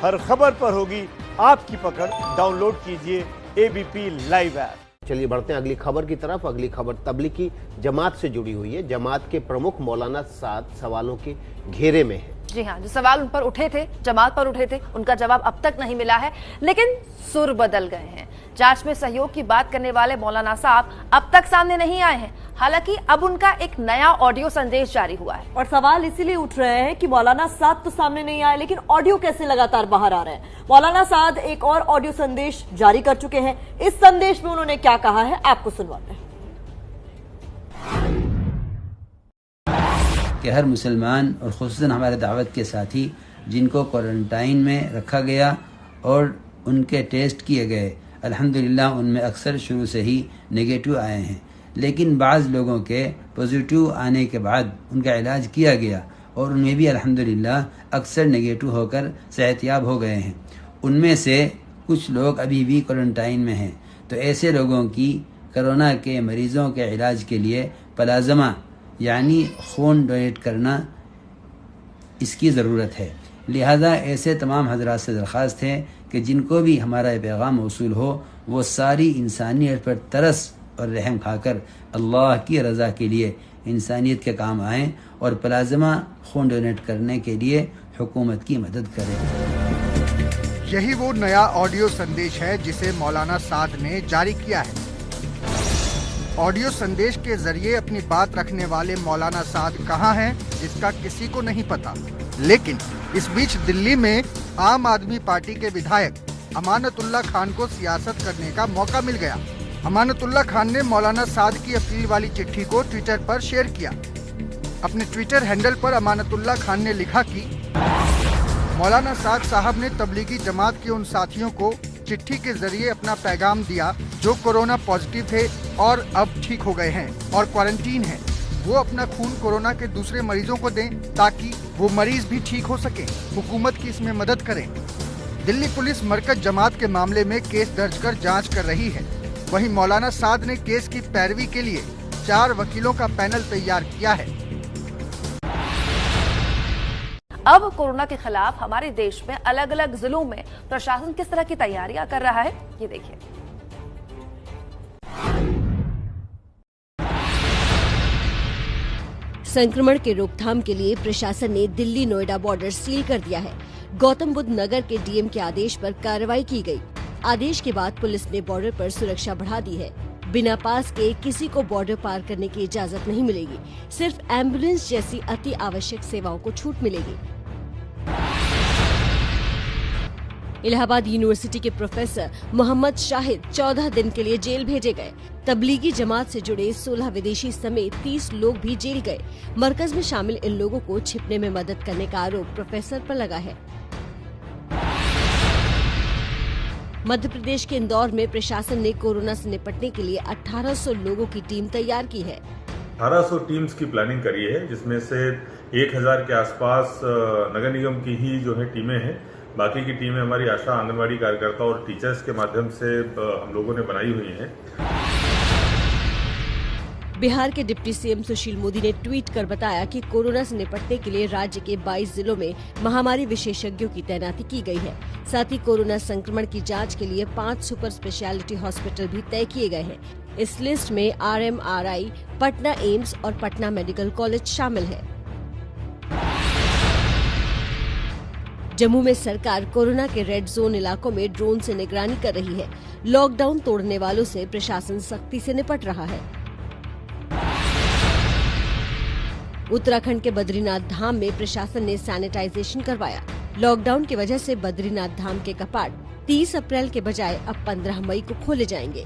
हर खबर पर होगी आपकी पकड़। डाउनलोड कीजिए एबीपी लाइव ऐप। चलिए बढ़ते हैं अगली खबर की तरफ। अगली खबर तबलीगी जमात से जुड़ी हुई है। जमात के प्रमुख मौलाना साद सवालों के घेरे में है। जी हाँ, जो सवाल उन पर उठे थे, जमात पर उठे थे, उनका जवाब अब तक नहीं मिला है, लेकिन सुर बदल गए हैं। जांच में सहयोग की बात करने वाले मौलाना साहब अब तक सामने नहीं आए हैं। हालांकि अब उनका एक नया ऑडियो संदेश जारी हुआ है और सवाल इसीलिए उठ रहे हैं कि मौलाना साद तो सामने नहीं आए, लेकिन ऑडियो कैसे लगातार बाहर आ रहे हैं। मौलाना साद एक और ऑडियो संदेश जारी कर चुके हैं। इस संदेश में उन्होंने क्या कहा है, आपको सुनवाते हैं। कि हर मुसलमान और ख़ुसूसन हमारे दावत के साथी जिनको क्वारंटाइन में रखा गया और उनके टेस्ट किए गए, अल्हम्दुलिल्लाह उनमें अक्सर शुरू से ही नेगेटिव आए हैं, लेकिन बाज़ लोगों के पॉजिटिव आने के बाद उनका इलाज किया गया और उनमें भी अल्हम्दुलिल्लाह अक्सर नेगेटिव होकर सेहतयाब हो गए हैं। उनमें से कुछ लोग अभी भी क्वारंटाइन में हैं। तो ऐसे लोगों की कोरोना के मरीज़ों के इलाज के लिए प्लाज्मा यानी खून डोनेट करना इसकी ज़रूरत है। लिहाजा ऐसे तमाम हजरात से दरख्वास्त है कि जिनको भी हमारा पैगाम मौसूल हो वो सारी इंसानियत पर तरस और रहम खाकर अल्लाह की रज़ा के लिए इंसानियत के काम आएँ और प्लाज्मा खून डोनेट करने के लिए हुकूमत की मदद करें। यही वो नया ऑडियो संदेश है जिसे मौलाना साद ने जारी किया है। ऑडियो संदेश के जरिए अपनी बात रखने वाले मौलाना साद कहाँ हैं, इसका किसी को नहीं पता। लेकिन इस बीच दिल्ली में आम आदमी पार्टी के विधायक अमानतुल्लाह खान को सियासत करने का मौका मिल गया। अमानतुल्लाह खान ने मौलाना साद की अपील वाली चिट्ठी को ट्विटर पर शेयर किया। अपने ट्विटर हैंडल पर अमानतुल्लाह खान ने लिखा कि मौलाना साद साहब ने तबलीगी जमात के उन साथियों को चिट्ठी के जरिए अपना पैगाम दिया जो कोरोना पॉजिटिव थे और अब ठीक हो गए हैं और क्वारंटीन हैं। वो अपना खून कोरोना के दूसरे मरीजों को दें ताकि वो मरीज भी ठीक हो सके। हुकूमत की इसमें मदद करें। दिल्ली पुलिस मरकज जमात के मामले में केस दर्ज कर जांच कर रही है। वहीं मौलाना साद ने केस की पैरवी के लिए 4 वकीलों का पैनल तैयार किया है। अब कोरोना के खिलाफ हमारे देश में अलग अलग जिलों में प्रशासन किस तरह की तैयारियां कर रहा है, ये देखिए। संक्रमण के रोकथाम के लिए प्रशासन ने दिल्ली नोएडा बॉर्डर सील कर दिया है। गौतम बुद्ध नगर के डीएम के आदेश पर कार्रवाई की गई। आदेश के बाद पुलिस ने बॉर्डर पर सुरक्षा बढ़ा दी है। बिना पास के किसी को बॉर्डर पार करने की इजाजत नहीं मिलेगी। सिर्फ एम्बुलेंस जैसी अति आवश्यक सेवाओं को छूट मिलेगी। इलाहाबाद यूनिवर्सिटी के प्रोफेसर मोहम्मद शाहिद 14 दिन के लिए जेल भेजे गए। तबलीगी जमात से जुड़े 16 विदेशी समेत 30 लोग भी जेल गए। मरकज में शामिल इन लोगों को छिपने में मदद करने का आरोप प्रोफेसर पर लगा है। मध्य प्रदेश के इंदौर में प्रशासन ने कोरोना से निपटने के लिए 1800 लोगों की टीम तैयार की है। 1800 टीम्स की प्लानिंग करी है, जिसमें से 1000 के आसपास नगर निगम की ही जो है टीमें हैं। बाकी की टीमें हमारी आशा, आंगनबाड़ी कार्यकर्ता और टीचर्स के माध्यम से हम लोगों ने बनाई हुई हैं। बिहार के डिप्टी सीएम सुशील मोदी ने ट्वीट कर बताया कि कोरोना से निपटने के लिए राज्य के 22 जिलों में महामारी विशेषज्ञों की तैनाती की गई है। साथ ही कोरोना संक्रमण की जांच के लिए 5 सुपर स्पेशलिटी हॉस्पिटल भी तय किए गए हैं। इस लिस्ट में RMRI, पटना एम्स और पटना मेडिकल कॉलेज शामिल है। जम्मू में सरकार कोरोना के रेड जोन इलाकों में ड्रोन से निगरानी कर रही है। लॉकडाउन तोड़ने वालों से प्रशासन सख्ती से निपट रहा है। उत्तराखंड के बद्रीनाथ धाम में प्रशासन ने सैनिटाइजेशन करवाया। लॉकडाउन की वजह से बद्रीनाथ धाम के कपाट 30 अप्रैल के बजाय अब 15 मई को खोले जाएंगे।